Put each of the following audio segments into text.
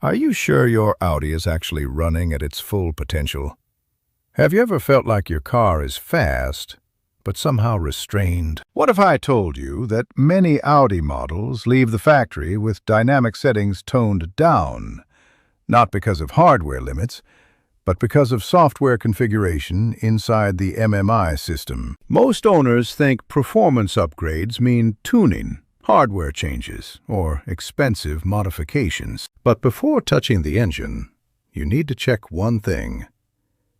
Are you sure your Audi is actually running at its full potential? Have you ever felt like your car is fast, but somehow restrained? What if I told you that many Audi models leave the factory with dynamic settings toned down, not because of hardware limits, but because of software configuration inside the MMI system? Most owners think performance upgrades mean tuning, hardware changes, or expensive modifications. But before touching the engine, you need to check one thing: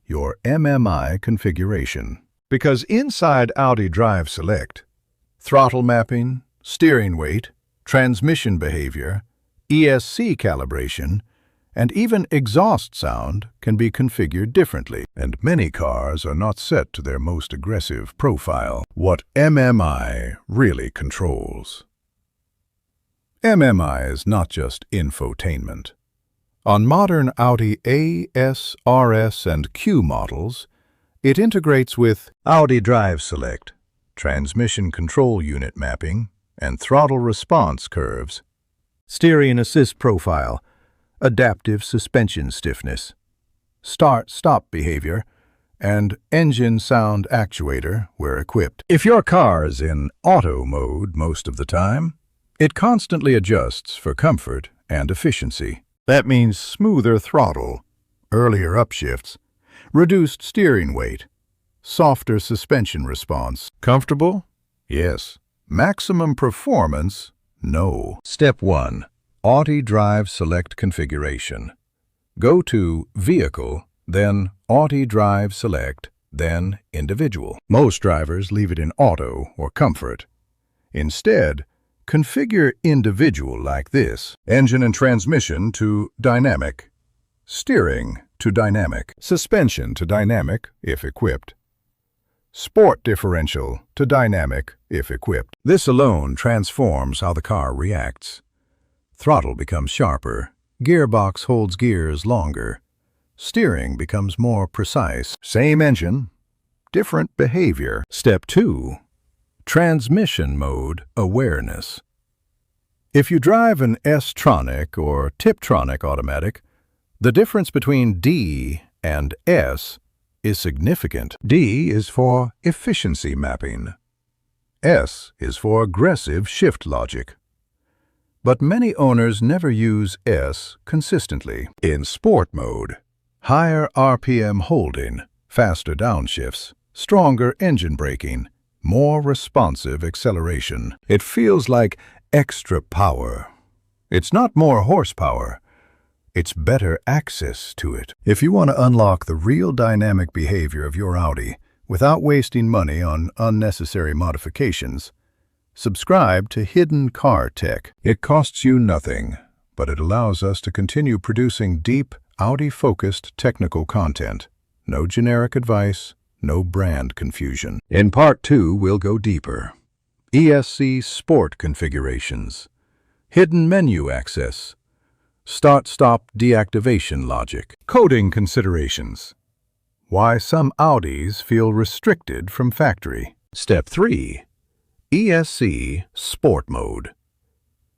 your MMI configuration. Because inside Audi Drive Select, throttle mapping, steering weight, transmission behavior, ESC calibration, and even exhaust sound can be configured differently. And many cars are not set to their most aggressive profile. What MMI really controls. MMI is not just infotainment. On modern Audi A, S, RS, and Q models, it integrates with Audi Drive Select, transmission control unit mapping, and throttle response curves, steering assist profile, adaptive suspension stiffness, start-stop behavior, and engine sound actuator where equipped. If your car is in auto mode most of the time, it constantly adjusts for comfort and efficiency. That means smoother throttle, earlier upshifts, reduced steering weight, softer suspension response. Comfortable? Yes. Maximum performance? No. Step 1. Audi Drive Select configuration. Go to Vehicle, then Audi Drive Select, then Individual. Most drivers leave it in Auto or Comfort. Instead, configure Individual like this: engine and transmission to Dynamic, steering to Dynamic, suspension to Dynamic if equipped, sport differential to Dynamic if equipped. This alone transforms how the car reacts. Throttle becomes sharper, gearbox holds gears longer, steering becomes more precise. Same engine, different behavior. Step 2. Transmission mode awareness. If you drive an S-tronic or Tiptronic automatic, the difference between D and S is significant. D is for efficiency mapping. S is for aggressive shift logic. But many owners never use S consistently. In sport mode, higher RPM holding, faster downshifts, stronger engine braking, more responsive acceleration. It feels like extra power. It's not more horsepower. It's better access to it. If you want to unlock the real dynamic behavior of your Audi without wasting money on unnecessary modifications, subscribe to Hidden Car Tech. It costs you nothing, but it allows us to continue producing deep, Audi-focused technical content. No generic advice, no brand confusion. In Part 2, we'll go deeper. ESC Sport configurations, hidden menu access, start-stop deactivation logic, coding considerations, why some Audis feel restricted from factory. Step 3. ESC Sport Mode.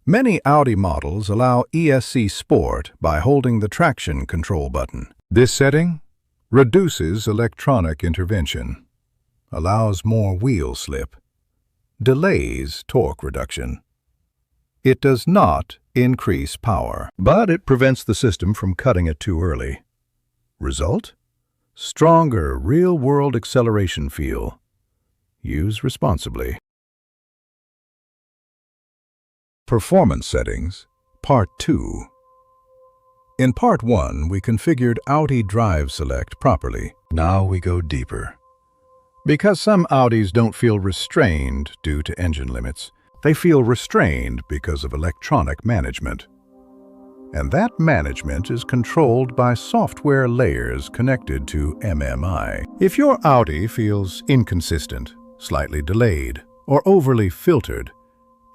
Many Audi models allow ESC Sport by holding the traction control button. This setting reduces electronic intervention, allows more wheel slip, delays torque reduction. It does not increase power, but it prevents the system from cutting it too early. Result? Stronger real-world acceleration feel. Use responsibly. Performance Settings, Part 2. In Part 1, we configured Audi Drive Select properly. Now we go deeper. Because some Audis don't feel restrained due to engine limits, they feel restrained because of electronic management. And that management is controlled by software layers connected to MMI. If your Audi feels inconsistent, slightly delayed, or overly filtered,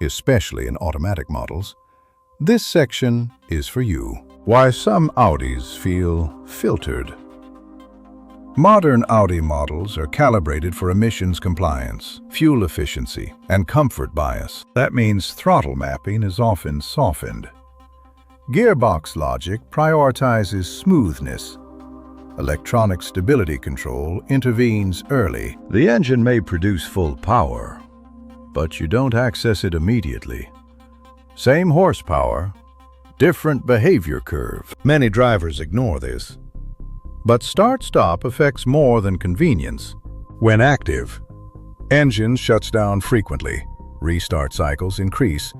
especially in automatic models, this section is for you. Why some Audis feel filtered. Modern Audi models are calibrated for emissions compliance, fuel efficiency, and comfort bias. That means throttle mapping is often softened. Gearbox logic prioritizes smoothness. Electronic stability control intervenes early. The engine may produce full power, but you don't access it immediately. Same horsepower, different behavior curve. Many drivers ignore this. But start-stop affects more than convenience. When active, engine shuts down frequently. Restart cycles increase.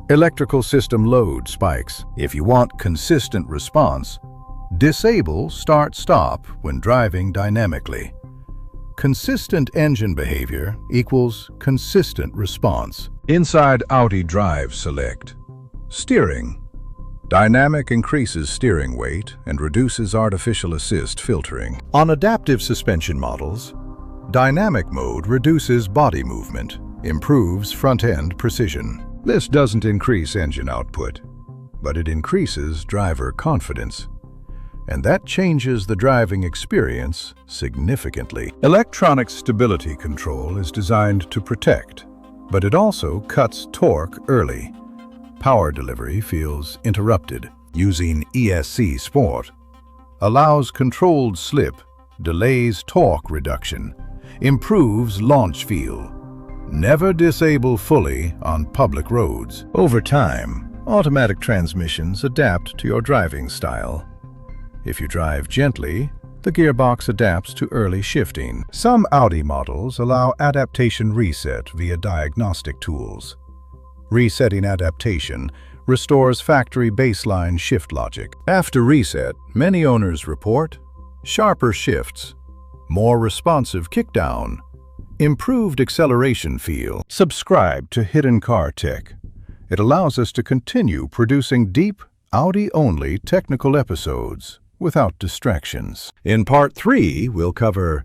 Electrical system load spikes. If you want consistent response, disable start-stop when driving dynamically. Consistent engine behavior equals consistent response. Inside Audi Drive Select. Steering. Dynamic increases steering weight and reduces artificial assist filtering. On adaptive suspension models, dynamic mode reduces body movement, improves front-end precision. This doesn't increase engine output, but it increases driver confidence. And that changes the driving experience significantly. Electronic stability control is designed to protect, but it also cuts torque early. Power delivery feels interrupted. Using ESC Sport allows controlled slip, delays torque reduction, improves launch feel. Never disable fully on public roads. Over time, automatic transmissions adapt to your driving style. If you drive gently, the gearbox adapts to early shifting. Some Audi models allow adaptation reset via diagnostic tools. Resetting adaptation restores factory baseline shift logic. After reset, many owners report sharper shifts, more responsive kickdown, improved acceleration feel. Subscribe to Hidden Car Tech. It allows us to continue producing deep, Audi-only technical episodes without distractions. In Part 3, we'll cover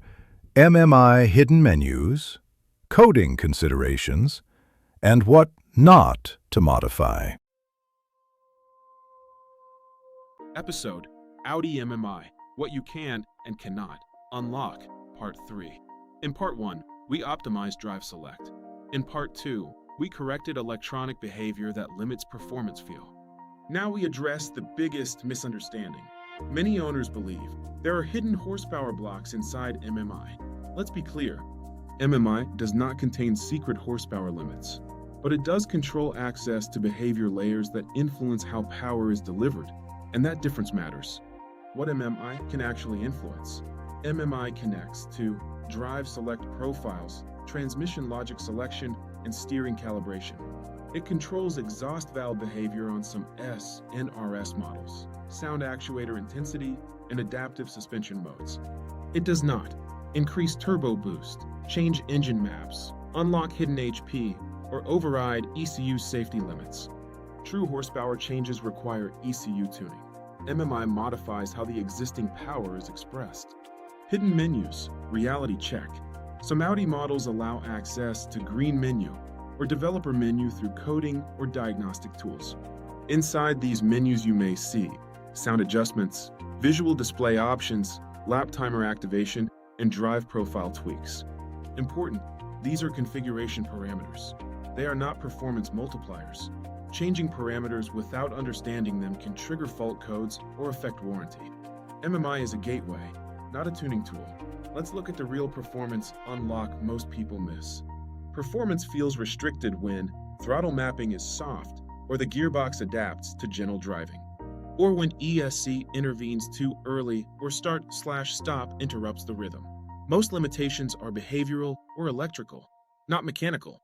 MMI hidden menus, coding considerations, and what not to modify. Episode Audi MMI, What You Can and Cannot Unlock, Part 3. In Part 1, we optimized Drive Select. In Part 2, we corrected electronic behavior that limits performance feel. Now we address the biggest misunderstanding. Many owners believe there are hidden horsepower blocks inside MMI. Let's be clear, MMI does not contain secret horsepower limits, but it does control access to behavior layers that influence how power is delivered, and that difference matters. What MMI can actually influence? MMI connects to Drive Select profiles, transmission logic selection, and steering calibration. It controls exhaust valve behavior on some S and RS models, sound actuator intensity, and adaptive suspension modes. It does not increase turbo boost, change engine maps, unlock hidden HP, or override ECU safety limits. True horsepower changes require ECU tuning. MMI modifies how the existing power is expressed. Hidden menus, reality check. Some Audi models allow access to green menu or developer menu through coding or diagnostic tools. Inside these menus you may see sound adjustments, visual display options, lap timer activation, and drive profile tweaks. Important, these are configuration parameters. They are not performance multipliers. Changing parameters without understanding them can trigger fault codes or affect warranty. MMI is a gateway, not a tuning tool. Let's look at the real performance unlock most people miss. Performance feels restricted when throttle mapping is soft or the gearbox adapts to gentle driving, or when ESC intervenes too early or start/stop interrupts the rhythm. Most limitations are behavioral or electrical, not mechanical.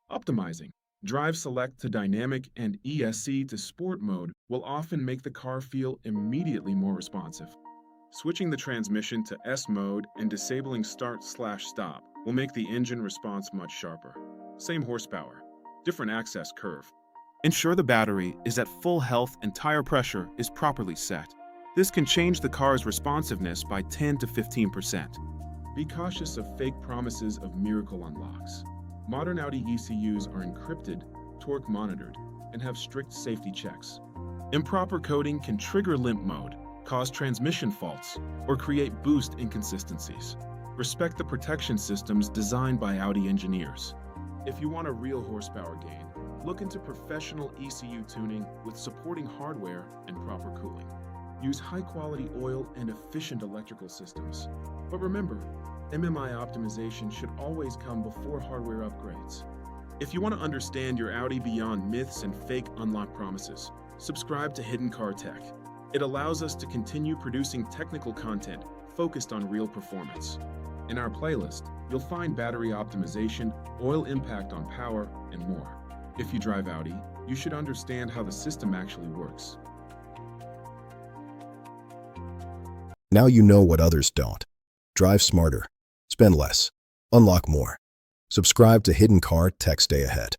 Optimizing Drive Select to dynamic and ESC to sport mode will often make the car feel immediately more responsive. Switching the transmission to S mode and disabling start/stop will make the engine response much sharper. Same horsepower, different access curve. Ensure the battery is at full health and tire pressure is properly set. This can change the car's responsiveness by 10 to 15%. Be cautious of fake promises of miracle unlocks. Modern Audi ECUs are encrypted, torque monitored, and have strict safety checks. Improper coding can trigger limp mode, cause transmission faults, or create boost inconsistencies. Respect the protection systems designed by Audi engineers. If you want a real horsepower gain, Look into professional ECU tuning with supporting hardware and proper cooling. Use high-quality oil and efficient electrical systems. But remember, MMI optimization should always come before hardware upgrades. If you want to understand your Audi beyond myths and fake unlock promises, subscribe to Hidden Car Tech. It allows us to continue producing technical content focused on real performance. In our playlist, you'll find battery optimization, oil impact on power, and more. If you drive Audi, you should understand how the system actually works. Now you know what others don't. Drive smarter, spend less, unlock more. Subscribe to Hidden Car Tech. Stay ahead.